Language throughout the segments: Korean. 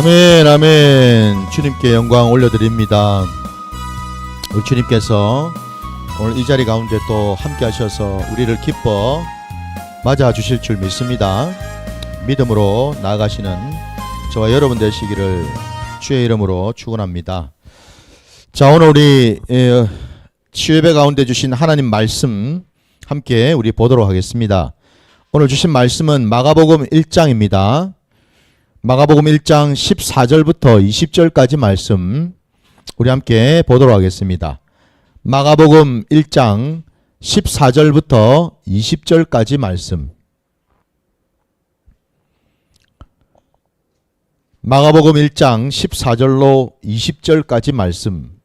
아멘, 아멘. 주님께 영광 올려드립니다. 우리 주님께서 오늘 이 자리 가운데 또 함께 하셔서 우리를 기뻐 맞아 주실 줄 믿습니다. 믿음으로 나아가시는 저와 여러분 되시기를 주의 이름으로 축원합니다. 자, 오늘 우리 치유예배 가운데 주신 하나님 말씀 함께 우리 보도록 하겠습니다. 오늘 주신 말씀은 마가복음 1장입니다. 마가복음 1장 14절부터 20절까지 말씀 우리 함께 보도록 하겠습니다. 마가복음 1장 14절부터 20절까지 말씀. 마가복음 1장 14절로 20절까지 말씀.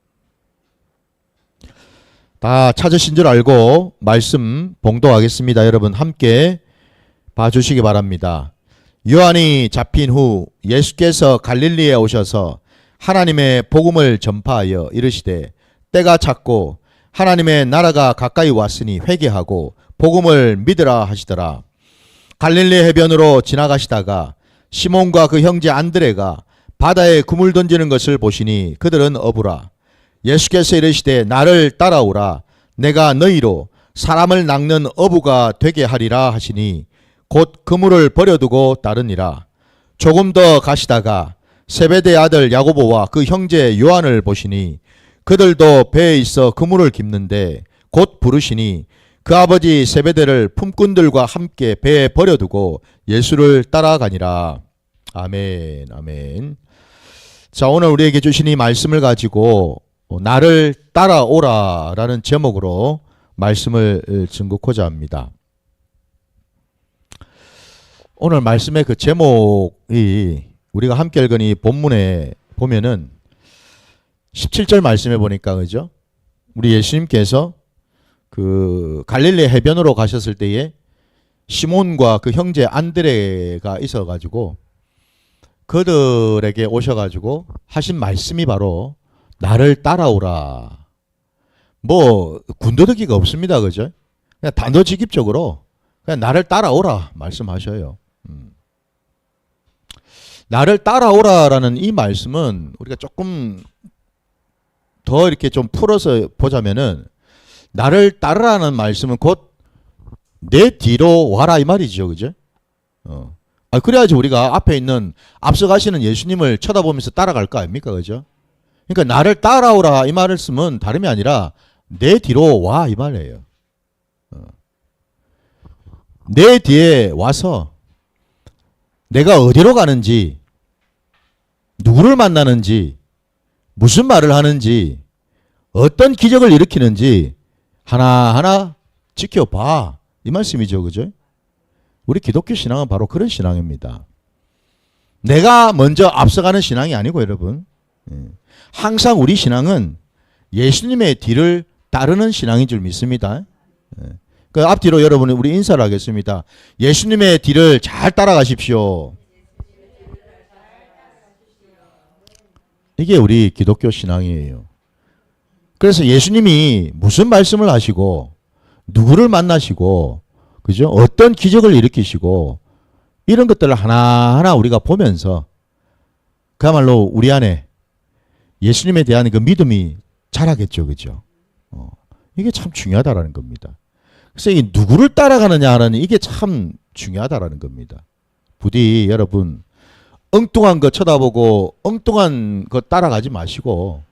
다 찾으신 줄 알고 말씀 봉독하겠습니다. 여러분 함께 봐주시기 바랍니다. 요한이 잡힌 후 예수께서 갈릴리에 오셔서 하나님의 복음을 전파하여 이르시되 때가 찼고 하나님의 나라가 가까이 왔으니 회개하고 복음을 믿으라 하시더라. 갈릴리 해변으로 지나가시다가 시몬과 그 형제 안드레가 바다에 그물 던지는 것을 보시니 그들은 어부라. 예수께서 이르시되 나를 따라오라. 내가 너희로 사람을 낚는 어부가 되게 하리라 하시니 곧 그물을 버려두고 따르니라. 조금 더 가시다가 세베대 아들 야고보와 그 형제 요한을 보시니 그들도 배에 있어 그물을 깁는데 곧 부르시니 그 아버지 세베대를 품꾼들과 함께 배에 버려두고 예수를 따라가니라. 아멘, 아멘. 자, 오늘 우리에게 주신 이 말씀을 가지고 나를 따라오라 라는 제목으로 말씀을 증거하고자 합니다. 오늘 말씀의 그 제목이 우리가 함께 읽은 이 본문에 보면은 17절 말씀에 보니까 그죠? 우리 예수님께서 그 갈릴리 해변으로 가셨을 때에 시몬과 그 형제 안드레가 있어가지고 그들에게 오셔가지고 하신 말씀이 바로 나를 따라오라. 뭐 군더더기가 없습니다, 그죠? 그냥 단도직입적으로 그냥 나를 따라오라 말씀하셔요. 나를 따라오라라는 이 말씀은 우리가 조금 더 이렇게 좀 풀어서 보자면은 나를 따르라는 말씀은 곧 내 뒤로 와라 이 말이죠, 그죠? 그래야지 우리가 앞에 있는 앞서가시는 예수님을 쳐다보면서 따라갈 거 아닙니까, 그죠? 그러니까 나를 따라오라 이 말씀은 다름이 아니라 내 뒤로 와 이 말이에요. 내 뒤에 와서 내가 어디로 가는지, 누구를 만나는지, 무슨 말을 하는지, 어떤 기적을 일으키는지 하나하나 지켜봐 이 말씀이죠, 그죠? 우리 기독교 신앙은 바로 그런 신앙입니다. 내가 먼저 앞서가는 신앙이 아니고 여러분, 항상 우리 신앙은 예수님의 뒤를 따르는 신앙인 줄 믿습니다. 그 앞뒤로 여러분 우리 인사를 하겠습니다. 예수님의 뒤를 잘 따라가십시오. 이게 우리 기독교 신앙이에요. 그래서 예수님이 무슨 말씀을 하시고 누구를 만나시고 그죠? 어떤 기적을 일으키시고 이런 것들을 하나하나 우리가 보면서 그야말로 우리 안에 예수님에 대한 그 믿음이 자라겠죠, 그죠? 이게 참 중요하다라는 겁니다. 그래서 이 누구를 따라가느냐는 이게 참 중요하다라는 겁니다. 부디 여러분 엉뚱한 거 쳐다보고 엉뚱한 거 따라가지 마시고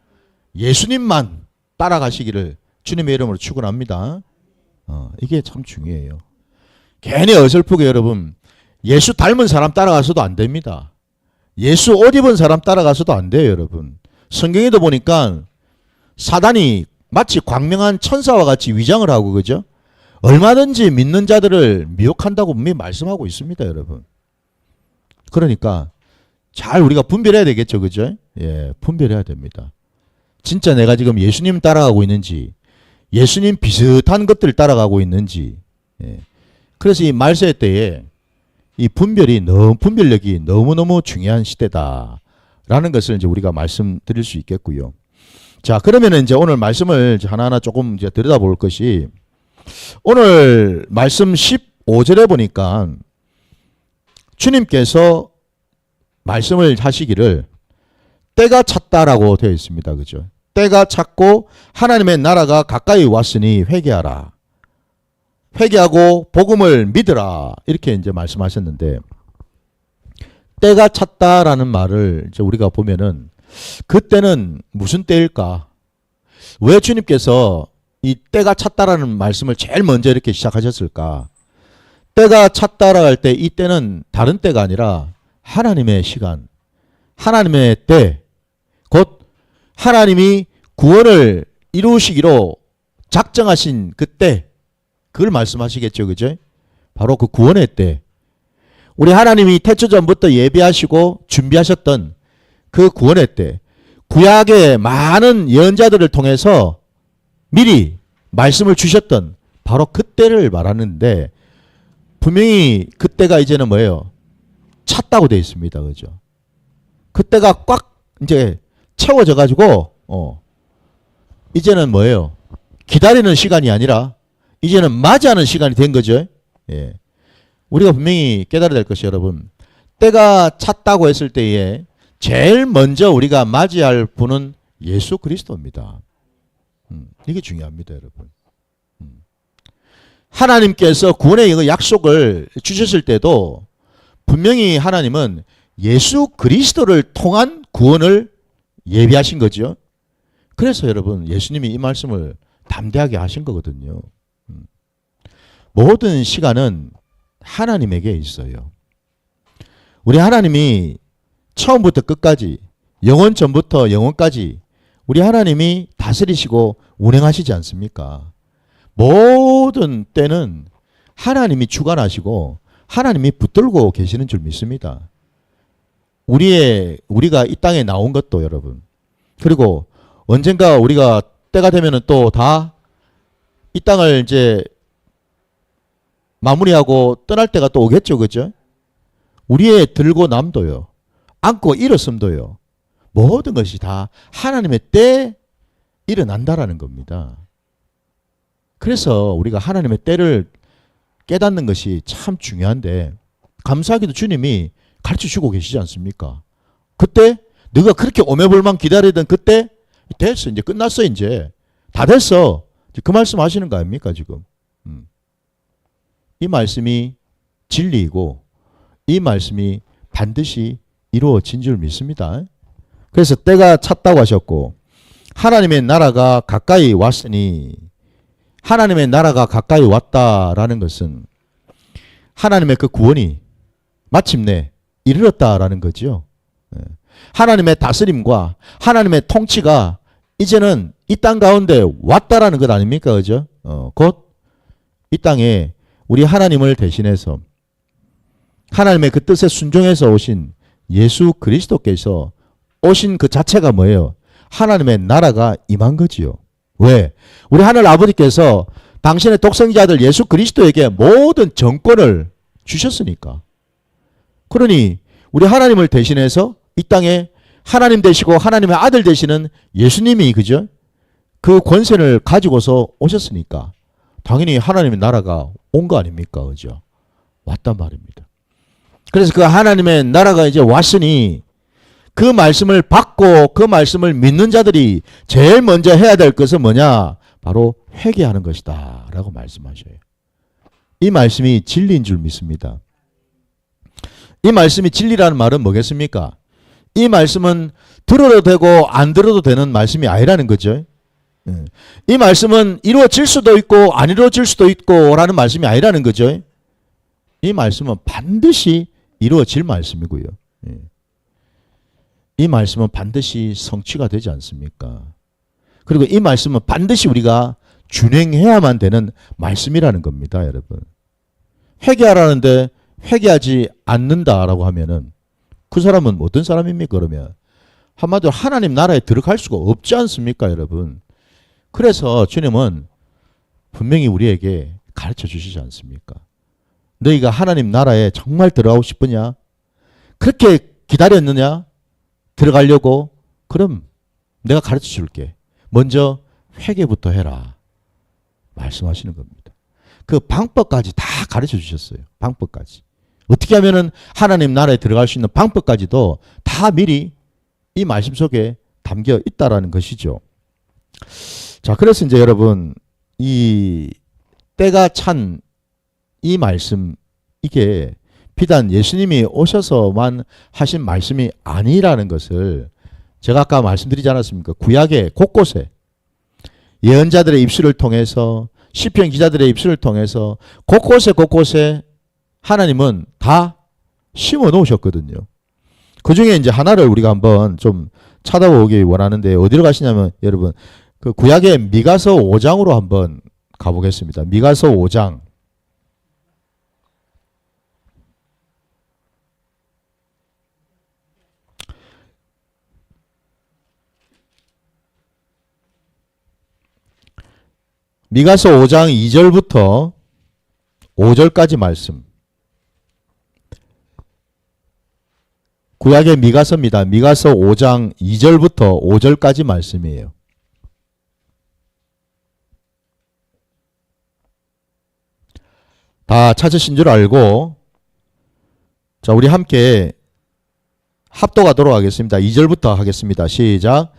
예수님만 따라가시기를 주님의 이름으로 축원합니다. 이게 참 중요해요. 괜히 어설프게 여러분 예수 닮은 사람 따라가서도 안 됩니다. 예수 옷 입은 사람 따라가서도 안 돼요, 여러분. 성경에도 보니까 사단이 마치 광명한 천사와 같이 위장을 하고 그죠? 얼마든지 믿는 자들을 미혹한다고 분명히 말씀하고 있습니다, 여러분. 그러니까 잘 우리가 분별해야 되겠죠, 그죠? 예, 분별해야 됩니다. 진짜 내가 지금 예수님 따라가고 있는지, 예수님 비슷한 것들을 따라가고 있는지. 예. 그래서 이 말세 때에 이 분별력이 너무너무 중요한 시대다라는 것을 이제 우리가 말씀드릴 수 있겠고요. 자, 그러면은 이제 오늘 말씀을 하나하나 조금 이제 들여다볼 것이 오늘 말씀 15절에 보니까 주님께서 말씀을 하시기를 때가 찼다라고 되어 있습니다. 그죠? 때가 찼고 하나님의 나라가 가까이 왔으니 회개하라. 회개하고 복음을 믿으라. 이렇게 이제 말씀하셨는데, 때가 찼다라는 말을 이제 우리가 보면은 그때는 무슨 때일까? 왜 주님께서 이 때가 찼다라는 말씀을 제일 먼저 이렇게 시작하셨을까? 때가 찼다라 할 때 이 때는 다른 때가 아니라 하나님의 시간, 하나님의 때, 곧 하나님이 구원을 이루시기로 작정하신 그 때, 그걸 말씀하시겠죠. 그죠? 바로 그 구원의 때. 우리 하나님이 태초전부터 예비하시고 준비하셨던 그 구원의 때, 구약의 많은 예언자들을 통해서 미리 말씀을 주셨던 바로 그 때를 말하는데, 분명히 그때가 이제는 뭐예요? 찼다고 되어 있습니다. 그죠? 그때가 꽉 이제 채워져 가지고 이제는 뭐예요? 기다리는 시간이 아니라 이제는 맞이하는 시간이 된 거죠. 예. 우리가 분명히 깨달아야 될 것이, 여러분, 때가 찼다고 했을 때에 제일 먼저 우리가 맞이할 분은 예수 그리스도입니다. 이게 중요합니다, 여러분. 하나님께서 구원의 약속을 주셨을 때도 분명히 하나님은 예수 그리스도를 통한 구원을 예비하신 거죠. 그래서 여러분, 예수님이 이 말씀을 담대하게 하신 거거든요. 모든 시간은 하나님에게 있어요. 우리 하나님이 처음부터 끝까지, 영원 전부터 영원까지 우리 하나님이 다스리시고 운행하시지 않습니까? 모든 때는 하나님이 주관하시고 하나님이 붙들고 계시는 줄 믿습니다. 우리가 이 땅에 나온 것도, 여러분, 그리고 언젠가 우리가 때가 되면은 또 다 이 땅을 이제 마무리하고 떠날 때가 또 오겠죠. 그죠? 우리의 들고 남도요, 안고 일었음도요, 모든 것이 다 하나님의 때에 일어난다라는 겁니다. 그래서 우리가 하나님의 때를 깨닫는 것이 참 중요한데, 감사하게도 주님이 가르쳐 주고 계시지 않습니까? 그때 너가 그렇게 오매볼만 기다리던 그때 됐어. 이제 끝났어. 이제 다 됐어. 이제 그 말씀 하시는 거 아닙니까 지금? 이 말씀이 진리이고 이 말씀이 반드시 이루어진 줄 믿습니다. 그래서 때가 찼다고 하셨고, 하나님의 나라가 가까이 왔으니, 하나님의 나라가 가까이 왔다라는 것은 하나님의 그 구원이 마침내 이르렀다라는 거죠. 하나님의 다스림과 하나님의 통치가 이제는 이 땅 가운데 왔다라는 것 아닙니까? 그죠? 곧 이 땅에 우리 하나님을 대신해서 하나님의 그 뜻에 순종해서 오신 예수 그리스도께서 오신 그 자체가 뭐예요? 하나님의 나라가 임한 거지요. 왜? 우리 하늘 아버지께서 당신의 독생자들 예수 그리스도에게 모든 정권을 주셨으니까. 그러니 우리 하나님을 대신해서 이 땅에 하나님 되시고 하나님의 아들 되시는 예수님이, 그죠? 그 권세를 가지고서 오셨으니까 당연히 하나님의 나라가 온 거 아닙니까? 그죠? 왔단 말입니다. 그래서 그 하나님의 나라가 이제 왔으니 그 말씀을 받고 그 말씀을 믿는 자들이 제일 먼저 해야 될 것은 뭐냐? 바로 회개하는 것이다 라고 말씀하셔요. 이 말씀이 진리인 줄 믿습니다. 이 말씀이 진리라는 말은 뭐겠습니까? 이 말씀은 들어도 되고 안 들어도 되는 말씀이 아니라는 거죠. 이 말씀은 이루어질 수도 있고 안 이루어질 수도 있고 라는 말씀이 아니라는 거죠. 이 말씀은 반드시 이루어질 말씀이고요. 이 말씀은 반드시 성취가 되지 않습니까? 그리고 이 말씀은 반드시 우리가 준행해야만 되는 말씀이라는 겁니다, 여러분. 회개하라는데 회개하지 않는다라고 하면은 그 사람은 어떤 사람입니까? 그러면 한마디로 하나님 나라에 들어갈 수가 없지 않습니까, 여러분? 그래서 주님은 분명히 우리에게 가르쳐 주시지 않습니까? 너희가 하나님 나라에 정말 들어가고 싶으냐? 그렇게 기다렸느냐? 들어가려고? 그럼 내가 가르쳐 줄게. 먼저 회개부터 해라. 말씀하시는 겁니다. 그 방법까지 다 가르쳐 주셨어요. 방법까지. 어떻게 하면은 하나님 나라에 들어갈 수 있는 방법까지도 다 미리 이 말씀 속에 담겨 있다라는 것이죠. 자, 그래서 이제 여러분, 이 때가 찬 이 말씀, 이게 비단 예수님이 오셔서만 하신 말씀이 아니라는 것을 제가 아까 말씀드리지 않았습니까? 구약의 곳곳에 예언자들의 입술을 통해서, 시편 기자들의 입술을 통해서 곳곳에 하나님은 다 심어 놓으셨거든요. 그 중에 이제 하나를 우리가 한번 좀 찾아보기 원하는데, 어디로 가시냐면 여러분, 그 구약의 미가서 5장으로 한번 가보겠습니다. 미가서 5장. 미가서 5장 2절부터 5절까지 말씀. 구약의 미가서입니다. 미가서 5장 2절부터 5절까지 말씀이에요. 다 찾으신 줄 알고, 자, 우리 함께 합독하도록 하겠습니다. 2절부터 하겠습니다. 시작.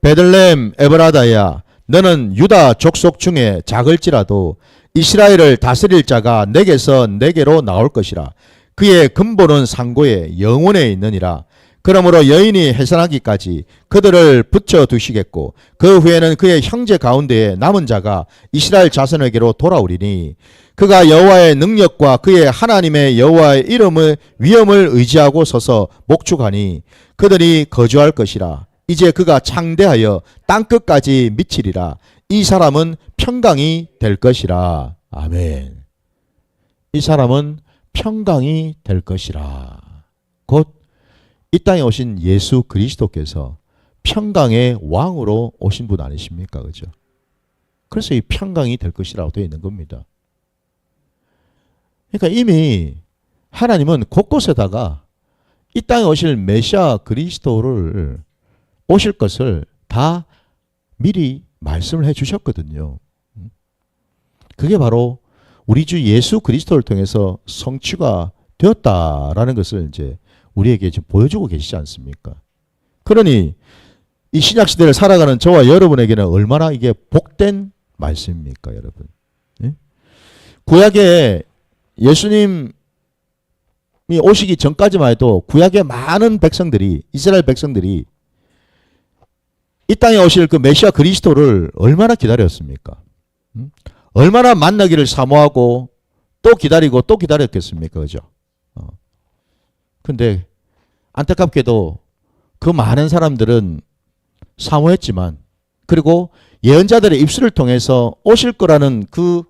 베들레헴 에브라다야, 너는 유다 족속 중에 작을지라도 이스라엘을 다스릴 자가 내게서 내게로 나올 것이라. 그의 근본은 상고에 영원에 있느니라. 그러므로 여인이 해산하기까지 그들을 붙여두시겠고, 그 후에는 그의 형제 가운데에 남은 자가 이스라엘 자손에게로 돌아오리니, 그가 여호와의 능력과 그의 하나님의 여호와의 이름의 위엄을 의지하고 서서 목축하니 그들이 거주할 것이라. 이제 그가 창대하여 땅끝까지 미치리라. 이 사람은 평강이 될 것이라. 아멘. 이 사람은 평강이 될 것이라. 곧 이 땅에 오신 예수 그리스도께서 평강의 왕으로 오신 분 아니십니까? 그죠? 그래서 이 평강이 될 것이라고 되어 있는 겁니다. 그러니까 이미 하나님은 곳곳에다가 이 땅에 오실 메시아 그리스도를 오실 것을 다 미리 말씀을 해 주셨거든요. 그게 바로 우리 주 예수 그리스도를 통해서 성취가 되었다라는 것을 이제 우리에게 지금 보여주고 계시지 않습니까? 그러니 이 신약 시대를 살아가는 저와 여러분에게는 얼마나 이게 복된 말씀입니까, 여러분? 예? 구약에 예수님이 오시기 전까지만 해도 구약의 많은 백성들이, 이스라엘 백성들이 이 땅에 오실 그 메시아 그리스도를 얼마나 기다렸습니까? 얼마나 만나기를 사모하고 또 기다리고 또 기다렸겠습니까? 그죠? 근데 안타깝게도 그 많은 사람들은 사모했지만, 그리고 예언자들의 입술을 통해서 오실 거라는 그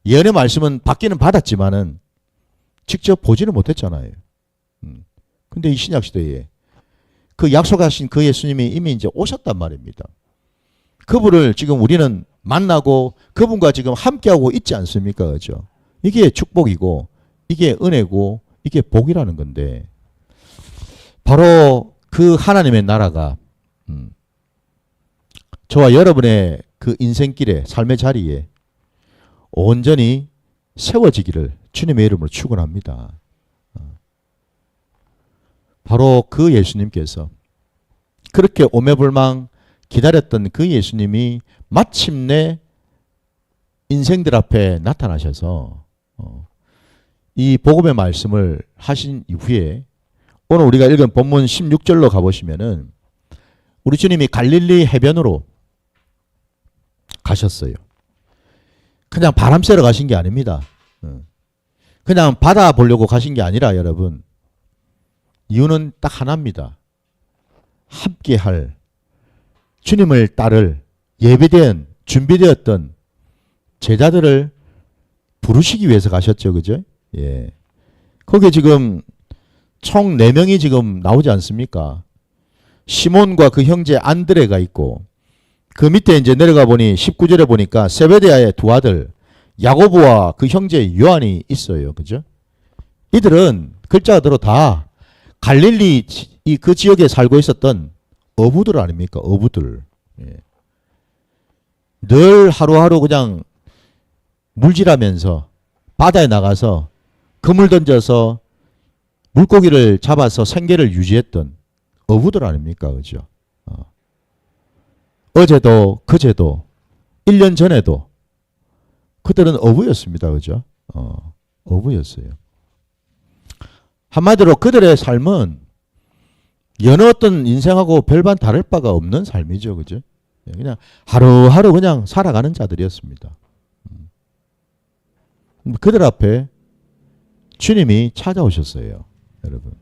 예언의 말씀은 받기는 받았지만은 직접 보지는 못했잖아요. 근데 이 신약 시대에 그 약속하신 그 예수님이 이미 이제 오셨단 말입니다. 그분을 지금 우리는 만나고 그분과 지금 함께하고 있지 않습니까? 그죠? 이게 축복이고, 이게 은혜고, 이게 복이라는 건데, 바로 그 하나님의 나라가 저와 여러분의 그 인생길에, 삶의 자리에 온전히 세워지기를 주님의 이름으로 축원합니다. 바로 그 예수님께서, 그렇게 오매불망 기다렸던 그 예수님이 마침내 인생들 앞에 나타나셔서 이 복음의 말씀을 하신 이후에 오늘 우리가 읽은 본문 16절로 가보시면은 우리 주님이 갈릴리 해변으로 가셨어요. 그냥 바람 쐬러 가신 게 아닙니다. 그냥 바다 보려고 가신 게 아니라, 여러분, 이유는 딱 하나입니다. 함께할, 주님을 따를 예비된, 준비되었던 제자들을 부르시기 위해서 가셨죠. 그죠? 예. 거기에 지금 총 4명이 지금 나오지 않습니까? 시몬과 그 형제 안드레가 있고, 그 밑에 이제 내려가 보니 19절에 보니까 세베대야의 두 아들 야고보와 그 형제 요한이 있어요. 그죠? 이들은 글자 그대로 다 갈릴리 그 지역에 살고 있었던 어부들 아닙니까? 어부들. 예. 늘 하루하루 그냥 물질하면서 바다에 나가서 그물 던져서 물고기를 잡아서 생계를 유지했던 어부들 아닙니까? 그죠? 어제도 그제도 1년 전에도 그들은 어부였습니다. 그죠? 어부였어요. 한마디로 그들의 삶은 여느 어떤 인생하고 별반 다를 바가 없는 삶이죠. 그죠? 그냥 하루하루 그냥 살아가는 자들이었습니다. 그들 앞에 주님이 찾아오셨어요. 여러분.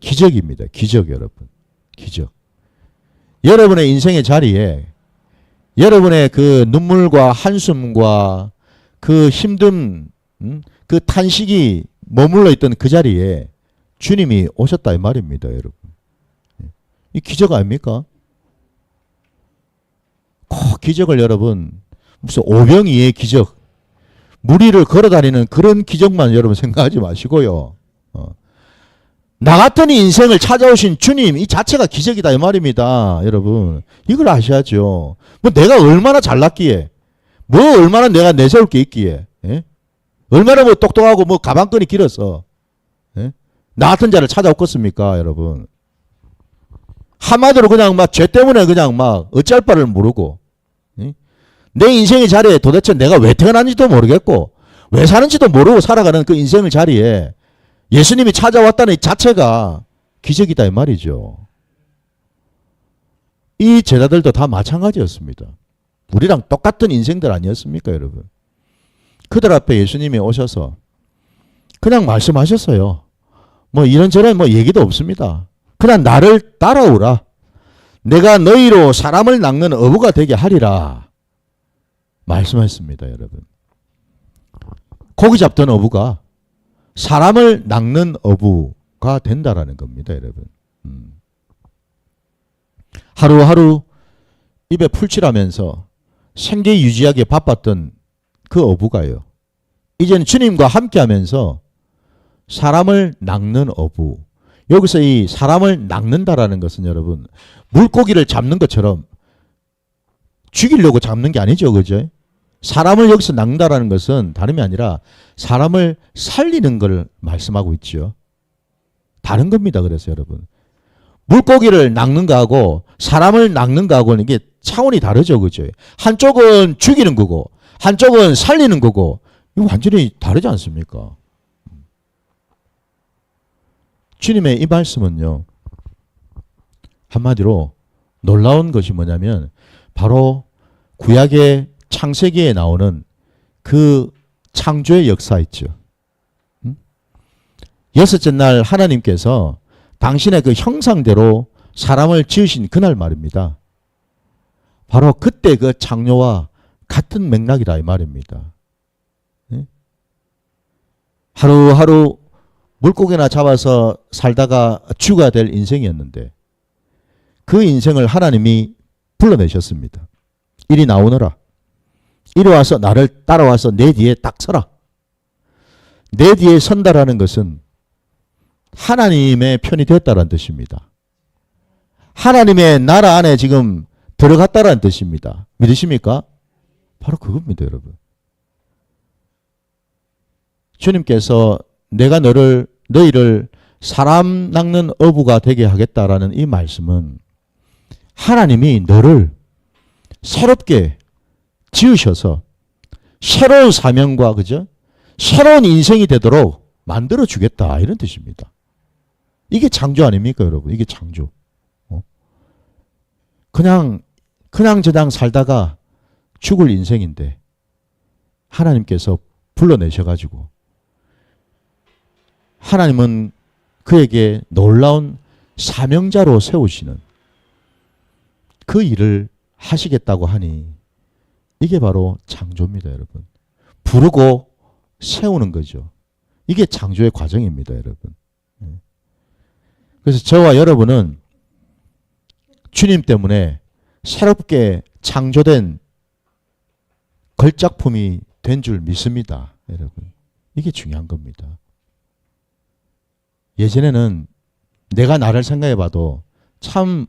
기적입니다. 기적 여러분. 기적. 여러분의 인생의 자리에 여러분의 그 눈물과 한숨과 그 힘든 그 탄식이 머물러 있던 그 자리에 주님이 오셨다 이 말입니다. 여러분. 이 기적 아닙니까? 기적을 여러분 무슨 오병이의 기적 물 위를 걸어다니는 그런 기적만 여러분 생각하지 마시고요. 나 같은 인생을 찾아오신 주님 이 자체가 기적이다 이 말입니다. 여러분 이걸 아셔야죠. 뭐 내가 얼마나 잘났기에 뭐 얼마나 내가 내세울 게 있기에 얼마나 뭐 똑똑하고 뭐 가방끈이 길어서 나 같은 자를 찾아오겠습니까 여러분. 한마디로 그냥 막 죄 때문에 그냥 막 어찌할 바를 모르고 내 인생의 자리에 도대체 내가 왜 태어난지도 모르겠고 왜 사는지도 모르고 살아가는 그 인생의 자리에 예수님이 찾아왔다는 이 자체가 기적이다 이 말이죠. 이 제자들도 다 마찬가지였습니다. 우리랑 똑같은 인생들 아니었습니까 여러분. 그들 앞에 예수님이 오셔서 그냥 말씀하셨어요. 뭐 이런저런 뭐 얘기도 없습니다. 그냥 나를 따라오라. 내가 너희로 사람을 낚는 어부가 되게 하리라. 말씀했습니다 여러분. 고기 잡던 어부가 사람을 낚는 어부가 된다라는 겁니다 여러분. 하루하루 입에 풀칠하면서 생계 유지하기에 바빴던 그 어부가요. 이제는 주님과 함께하면서 사람을 낚는 어부. 여기서 이 사람을 낚는다라는 것은 여러분 물고기를 잡는 것처럼 죽이려고 잡는 게 아니죠. 그죠? 사람을 여기서 낚는다라는 것은 다름이 아니라 사람을 살리는 걸 말씀하고 있죠. 다른 겁니다. 그래서 여러분 물고기를 낚는 거하고 사람을 낚는 거하고는 이게 차원이 다르죠. 그죠? 한쪽은 죽이는 거고 한쪽은 살리는 거고 이거 완전히 다르지 않습니까? 주님의 이 말씀은요. 한마디로 놀라운 것이 뭐냐면 바로 구약의 창세기에 나오는 그 창조의 역사 있죠. 여섯째 날 하나님께서 당신의 그 형상대로 사람을 지으신 그날 말입니다. 바로 그때 그 창조와 같은 맥락이다 이 말입니다. 하루하루 물고기나 잡아서 살다가 죽어야 될 인생이었는데 그 인생을 하나님이 불러내셨습니다. 이리 나오너라. 이리 와서 나를 따라와서 내 뒤에 딱 서라. 내 뒤에 선다라는 것은 하나님의 편이 되었다는 뜻입니다. 하나님의 나라 안에 지금 들어갔다라는 뜻입니다. 믿으십니까? 바로 그겁니다, 여러분. 주님께서 내가 너희를 사람 낚는 어부가 되게 하겠다라는 이 말씀은 하나님이 너를 새롭게 지으셔서 새로운 사명과 그죠? 새로운 인생이 되도록 만들어 주겠다 이런 뜻입니다. 이게 창조 아닙니까, 여러분? 이게 창조. 그냥 저냥 살다가 죽을 인생인데 하나님께서 불러내셔가지고 하나님은 그에게 놀라운 사명자로 세우시는 그 일을 하시겠다고 하니 이게 바로 창조입니다, 여러분. 부르고 세우는 거죠. 이게 창조의 과정입니다, 여러분. 그래서 저와 여러분은 주님 때문에 새롭게 창조된 걸작품이 된 줄 믿습니다, 여러분. 이게 중요한 겁니다. 예전에는 내가 나를 생각해 봐도 참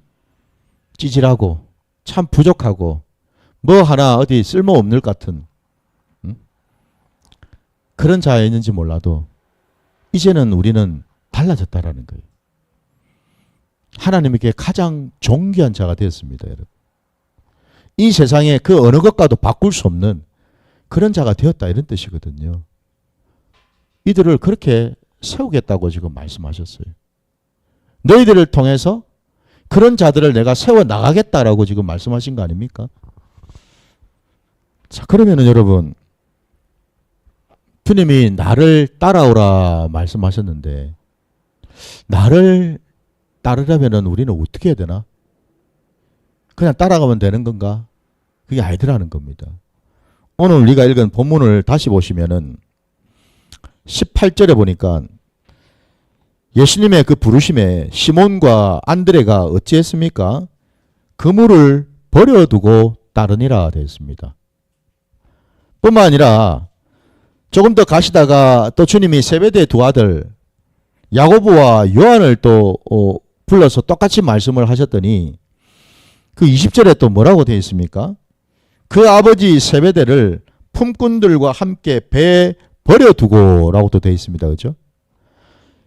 찌질하고 참 부족하고 뭐 하나 어디 쓸모없는 것 같은 그런 자였는지 몰라도 이제는 우리는 달라졌다라는 거예요. 하나님께 가장 존귀한 자가 되었습니다, 여러분. 이 세상에 그 어느 것과도 바꿀 수 없는 그런 자가 되었다, 이런 뜻이거든요. 이들을 그렇게 세우겠다고 지금 말씀하셨어요. 너희들을 통해서 그런 자들을 내가 세워 나가겠다라고 지금 말씀하신 거 아닙니까? 자, 그러면은 여러분, 주님이 나를 따라오라 말씀하셨는데, 나를 따르려면은 우리는 어떻게 해야 되나? 그냥 따라가면 되는 건가? 그게 아니더라는 겁니다. 오늘 우리가 읽은 본문을 다시 보시면은 18절에 보니까 예수님의 그 부르심에 시몬과 안드레가 어찌했습니까? 그물을 버려두고 따르니라 되어 있습니다. 뿐만 아니라 조금 더 가시다가 또 주님이 세베대의 두 아들 야고보와 요한을 또 불러서 똑같이 말씀을 하셨더니 그 20절에 또 뭐라고 되어 있습니까? 그 아버지 세베대를 품꾼들과 함께 배에 버려두고 라고 또 되어 있습니다. 그죠?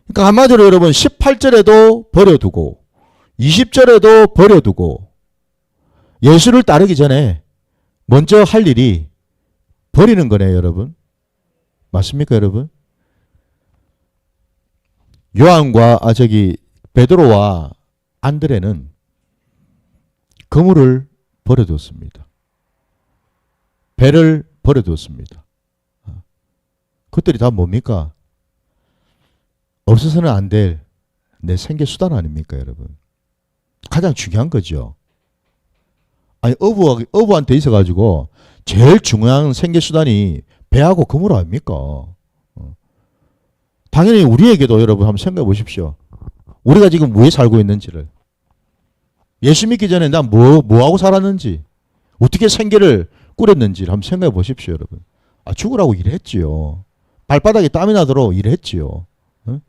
그러니까 한마디로 여러분 18절에도 버려두고 20절에도 버려두고 예수를 따르기 전에 먼저 할 일이 버리는 거네요, 여러분. 맞습니까, 여러분? 요한과 베드로와 안드레는 그물을 버려두었습니다. 배를 버려두었습니다. 그것들이 다 뭡니까? 없어서는 안 될 내 생계 수단 아닙니까, 여러분? 가장 중요한 거죠. 아니, 어부한테 있어가지고 제일 중요한 생계 수단이 배하고 그물 아닙니까? 당연히 우리에게도 여러분 한번 생각해 보십시오. 우리가 지금 왜 살고 있는지를. 예수 믿기 전에 난 뭐 하고 살았는지, 어떻게 생계를 꾸렸는지를 한번 생각해 보십시오, 여러분. 죽으라고 일했지요. 발바닥에 땀이 나도록 일했지요. 응?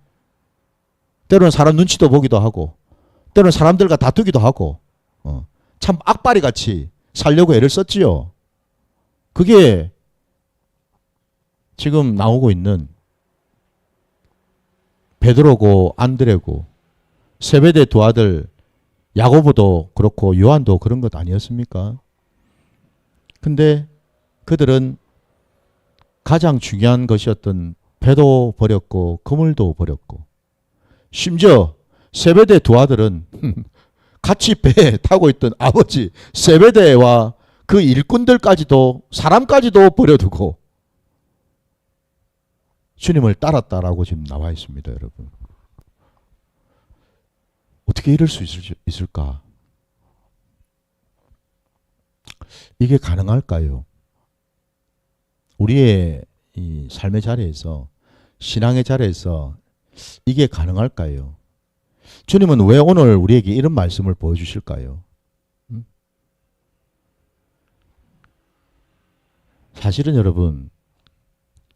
때로는 사람 눈치도 보기도 하고, 때로는 사람들과 다투기도 하고, 참 악바리 같이 살려고 애를 썼지요. 그게 지금 나오고 있는 베드로고 안드레고 세베대 두 아들 야고보도 그렇고 요한도 그런 것 아니었습니까? 근데 그들은 가장 중요한 것이었던 배도 버렸고 그물도 버렸고, 심지어 세베대 두 아들은 같이 배에 타고 있던 아버지 세베대와 그 일꾼들까지도, 사람까지도 버려두고 주님을 따랐다라고 지금 나와 있습니다, 여러분. 어떻게 이럴 수 있을까? 이게 가능할까요? 우리의 이 삶의 자리에서, 신앙의 자리에서 이게 가능할까요? 주님은 왜 오늘 우리에게 이런 말씀을 보여주실까요? 사실은 여러분,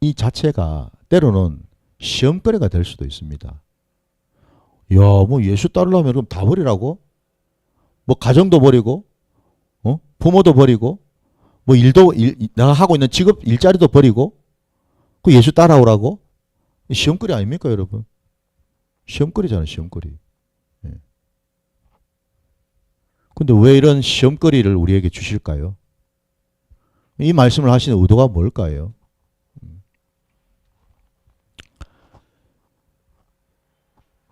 이 자체가 때로는 시험거리가 될 수도 있습니다. 야, 뭐 예수 따르려면 그럼 다 버리라고? 뭐 가정도 버리고, 부모도 버리고, 뭐 내가 하고 있는 직업, 일자리도 버리고, 그 예수 따라오라고? 시험거리 아닙니까, 여러분? 시험거리잖아요, 시험거리. 예. 근데 왜 이런 시험거리를 우리에게 주실까요? 이 말씀을 하시는 의도가 뭘까요?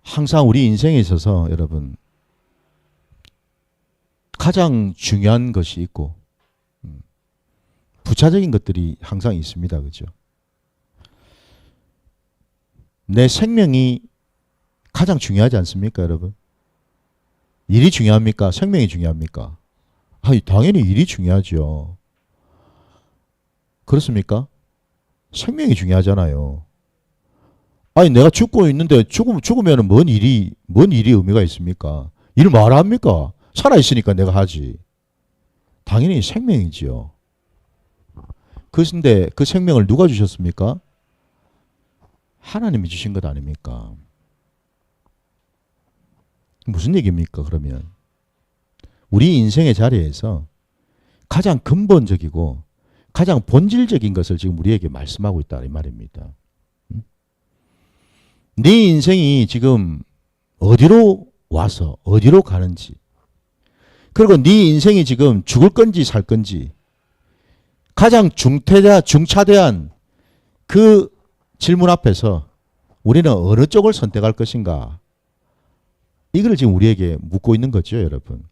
항상 우리 인생에 있어서 여러분 가장 중요한 것이 있고 부차적인 것들이 항상 있습니다. 그죠? 내 생명이 가장 중요하지 않습니까, 여러분? 일이 중요합니까? 생명이 중요합니까? 당연히 일이 중요하죠. 그렇습니까? 생명이 중요하잖아요. 내가 죽고 있는데 죽으면 뭔 일이 의미가 있습니까? 일을 뭐하러 합니까? 살아있으니까 내가 하지. 당연히 생명이지요. 그런데 그 생명을 누가 주셨습니까? 하나님이 주신 것 아닙니까? 무슨 얘기입니까, 그러면? 우리 인생의 자리에서 가장 근본적이고 가장 본질적인 것을 지금 우리에게 말씀하고 있다, 이 말입니다. 네 인생이 지금 어디로 와서 어디로 가는지, 그리고 네 인생이 지금 죽을 건지 살 건지, 가장 중차대한 그 질문 앞에서 우리는 어느 쪽을 선택할 것인가, 이걸 지금 우리에게 묻고 있는 거죠, 여러분.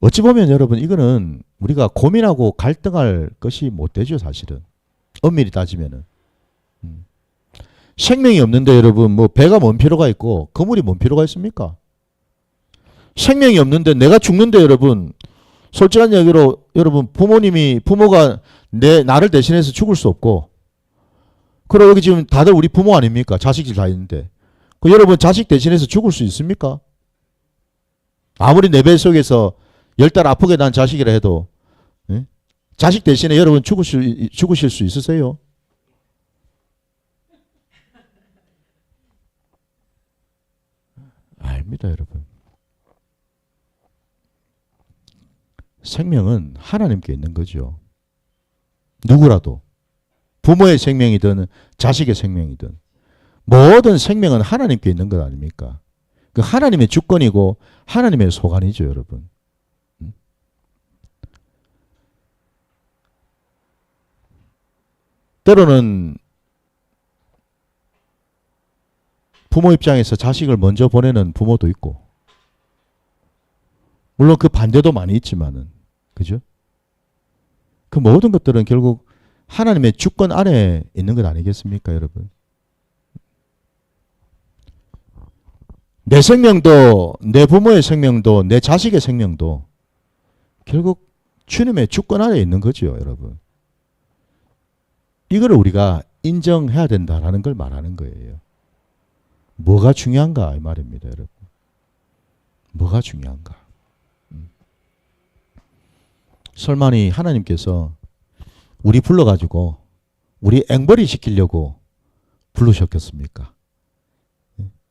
어찌 보면 여러분, 이거는 우리가 고민하고 갈등할 것이 못 되죠, 사실은. 엄밀히 따지면은. 생명이 없는데 여러분, 뭐 배가 뭔 필요가 있고 거물이 뭔 필요가 있습니까? 생명이 없는데 내가 죽는데 여러분, 솔직한 얘기로 여러분, 부모가 나를 대신해서 죽을 수 없고, 그리고 여기 지금 다들 우리 부모 아닙니까? 자식들 다 있는데. 그 여러분, 자식 대신해서 죽을 수 있습니까? 아무리 내 뱃속에서 10달 아프게 난 자식이라 해도, 예? 자식 대신에 여러분 죽으실 수 있으세요? 아닙니다, 여러분. 생명은 하나님께 있는 거죠. 누구라도. 부모의 생명이든 자식의 생명이든 모든 생명은 하나님께 있는 것 아닙니까? 그 하나님의 주권이고 하나님의 소관이죠, 여러분. 때로는 부모 입장에서 자식을 먼저 보내는 부모도 있고, 물론 그 반대도 많이 있지만은, 그죠? 그 모든 것들은 결국 하나님의 주권 안에 있는 것 아니겠습니까, 여러분? 내 생명도, 내 부모의 생명도, 내 자식의 생명도 결국 주님의 주권 안에 있는 거죠, 여러분. 이걸 우리가 인정해야 된다라는 걸 말하는 거예요. 뭐가 중요한가 이 말입니다, 여러분. 뭐가 중요한가? 설마니 하나님께서 우리 불러가지고 우리 앵벌이 시키려고 부르셨겠습니까?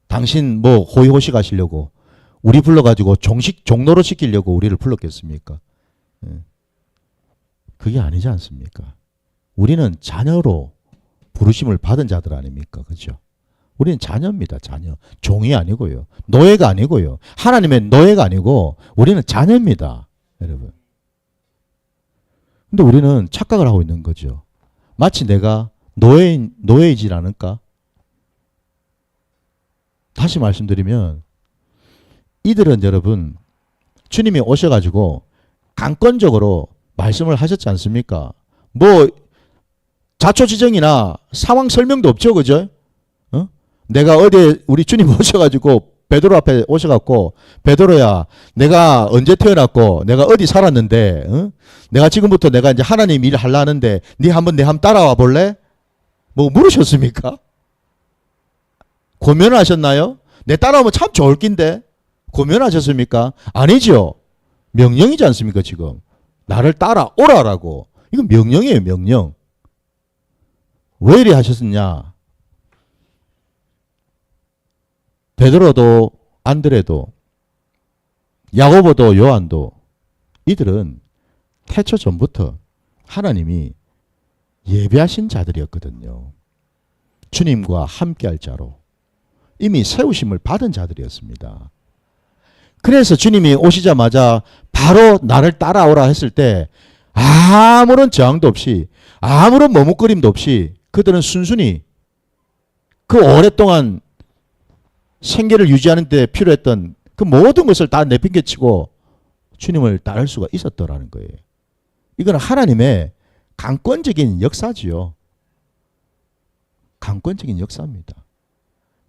당신 뭐 호의호식 하시려고 우리 불러가지고 종로로 시키려고 우리를 불렀겠습니까? 그게 아니지 않습니까? 우리는 자녀로 부르심을 받은 자들 아닙니까? 그죠? 우리는 자녀입니다. 자녀. 종이 아니고요. 노예가 아니고요. 하나님의 노예가 아니고 우리는 자녀입니다. 여러분. 근데 우리는 착각을 하고 있는 거죠. 마치 내가 노예이질 않을까? 다시 말씀드리면 이들은 여러분, 주님이 오셔가지고 강권적으로 말씀을 하셨지 않습니까? 뭐 자초지정이나 상황 설명도 없죠, 그죠? 내가 어디에 우리 주님 오셔가지고 베드로 앞에 오셔갖고, 베드로야, 내가 언제 태어났고 내가 어디 살았는데, 내가 지금부터 내가 이제 하나님 일 하려 하는데 네 한번 따라와 볼래? 뭐 물으셨습니까? 고면하셨나요? 내 따라오면 참 좋을 낀데 고면하셨습니까? 아니죠. 명령이지 않습니까? 지금 나를 따라오라라고. 이건 명령이에요, 명령. 왜 이리 하셨느냐? 베드로도 안드레도 야고보도 요한도 이들은 태초 전부터 하나님이 예비하신 자들이었거든요. 주님과 함께할 자로 이미 세우심을 받은 자들이었습니다. 그래서 주님이 오시자마자 바로 나를 따라오라 했을 때 아무런 저항도 없이, 아무런 머뭇거림도 없이 그들은 순순히 그 오랫동안 생계를 유지하는 데 필요했던 그 모든 것을 다 내팽개치고 주님을 따를 수가 있었더라는 거예요. 이건 하나님의 강권적인 역사지요. 강권적인 역사입니다.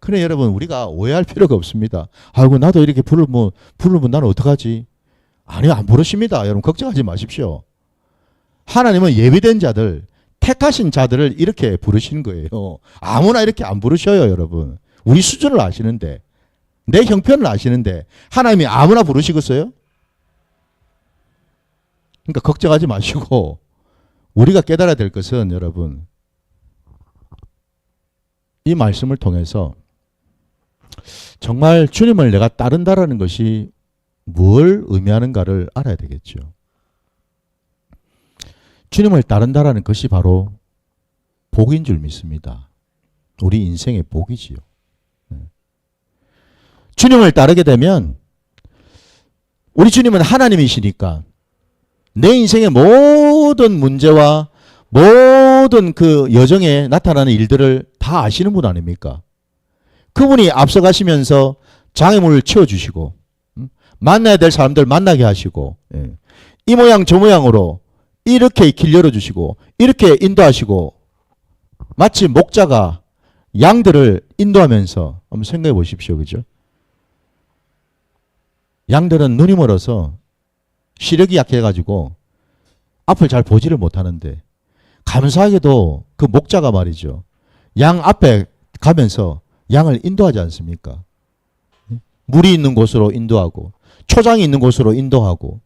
그래 여러분, 우리가 오해할 필요가 없습니다. 아이고 나도 이렇게 부르면 나는 어떡하지? 아니요, 안 부르십니다. 여러분 걱정하지 마십시오. 하나님은 예비된 자들, 택하신 자들을 이렇게 부르시는 거예요. 아무나 이렇게 안 부르셔요, 여러분. 우리 수준을 아시는데, 내 형편을 아시는데 하나님이 아무나 부르시겠어요? 그러니까 걱정하지 마시고, 우리가 깨달아야 될 것은 여러분, 이 말씀을 통해서 정말 주님을 내가 따른다라는 것이 뭘 의미하는가를 알아야 되겠죠. 주님을 따른다라는 것이 바로 복인 줄 믿습니다. 우리 인생의 복이지요. 주님을 따르게 되면 우리 주님은 하나님이시니까 내 인생의 모든 문제와 모든 그 여정에 나타나는 일들을 다 아시는 분 아닙니까? 그분이 앞서가시면서 장애물을 치워주시고 만나야 될 사람들 만나게 하시고 이 모양 저 모양으로 이렇게 길 열어주시고 이렇게 인도하시고 마치 목자가 양들을 인도하면서 한번 생각해 보십시오. 그죠? 양들은 눈이 멀어서 시력이 약해가지고 앞을 잘 보지를 못하는데 감사하게도 그 목자가 말이죠. 양 앞에 가면서 양을 인도하지 않습니까? 물이 있는 곳으로 인도하고 초장이 있는 곳으로 인도하고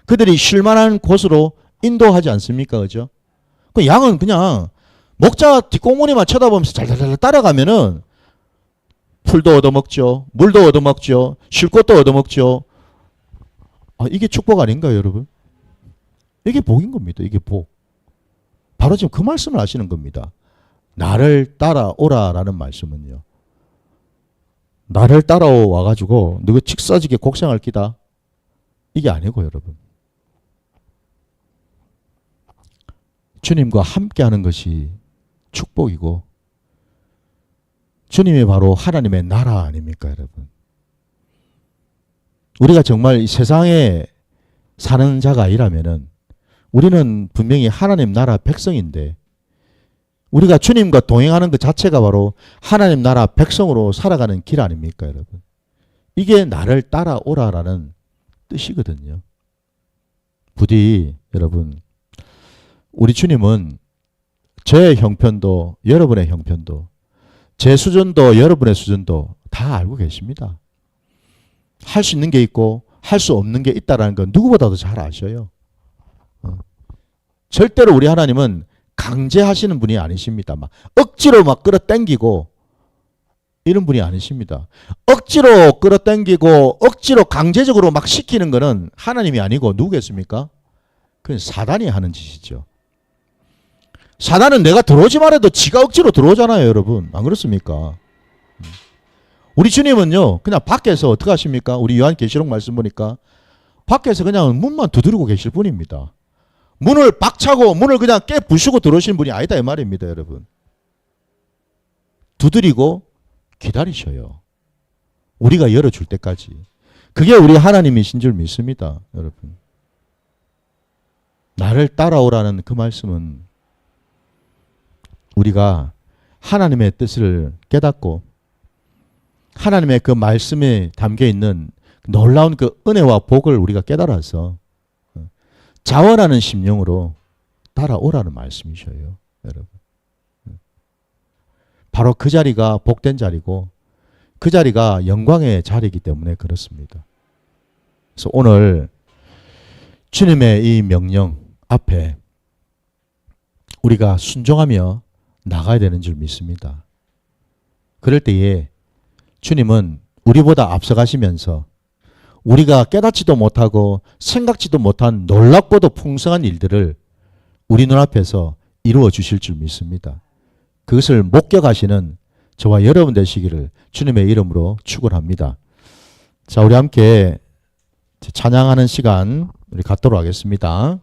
그들이 쉴만한 곳으로 인도하지 않습니까? 그죠? 그 양은 그냥 목자 뒷공무니만 쳐다보면서 잘 따라가면은 풀도 얻어먹죠. 물도 얻어먹죠. 쉴 곳도 얻어먹죠. 아, 이게 축복 아닌가요, 여러분? 이게 복인 겁니다. 이게 복. 바로 지금 그 말씀을 하시는 겁니다. 나를 따라오라라는 말씀은요. 나를 따라와가지고 누구 직사지게 곡생할 기다. 이게 아니고 여러분. 주님과 함께하는 것이 축복이고 주님이 바로 하나님의 나라 아닙니까 여러분. 우리가 정말 이 세상에 사는 자가 아니라면은 우리는 분명히 하나님 나라 백성인데 우리가 주님과 동행하는 것 자체가 바로 하나님 나라 백성으로 살아가는 길 아닙니까 여러분. 이게 나를 따라오라라는 뜻이거든요. 부디 여러분 우리 주님은 제 형편도 여러분의 형편도 제 수준도 여러분의 수준도 다 알고 계십니다. 할 수 있는 게 있고 할 수 없는 게 있다는 건 누구보다도 잘 아셔요. 절대로 우리 하나님은 강제하시는 분이 아니십니다. 막 억지로 막 끌어당기고 이런 분이 아니십니다. 억지로 끌어당기고 억지로 강제적으로 막 시키는 거는 하나님이 아니고 누구겠습니까? 그건 사단이 하는 짓이죠. 사단은 내가 들어오지 말아도 지가 억지로 들어오잖아요, 여러분. 안 그렇습니까? 우리 주님은요, 그냥 밖에서 어떻게 하십니까? 우리 요한계시록 말씀 보니까 밖에서 그냥 문만 두드리고 계실 분입니다. 문을 박차고 문을 그냥 깨부수고 들어오신 분이 아니다 이 말입니다, 여러분. 두드리고 기다리셔요. 우리가 열어줄 때까지. 그게 우리 하나님이신 줄 믿습니다, 여러분. 나를 따라오라는 그 말씀은 우리가 하나님의 뜻을 깨닫고 하나님의 그 말씀에 담겨있는 놀라운 그 은혜와 복을 우리가 깨달아서 자원하는 심령으로 따라오라는 말씀이셔요, 여러분. 바로 그 자리가 복된 자리고 그 자리가 영광의 자리이기 때문에 그렇습니다. 그래서 오늘 주님의 이 명령 앞에 우리가 순종하며 나가야 되는 줄 믿습니다. 그럴 때에 주님은 우리보다 앞서가시면서 우리가 깨닫지도 못하고 생각지도 못한 놀랍고도 풍성한 일들을 우리 눈앞에서 이루어 주실 줄 믿습니다. 그것을 목격하시는 저와 여러분 되시기를 주님의 이름으로 축원합니다. 자, 우리 함께 찬양하는 시간 우리 갖도록 하겠습니다.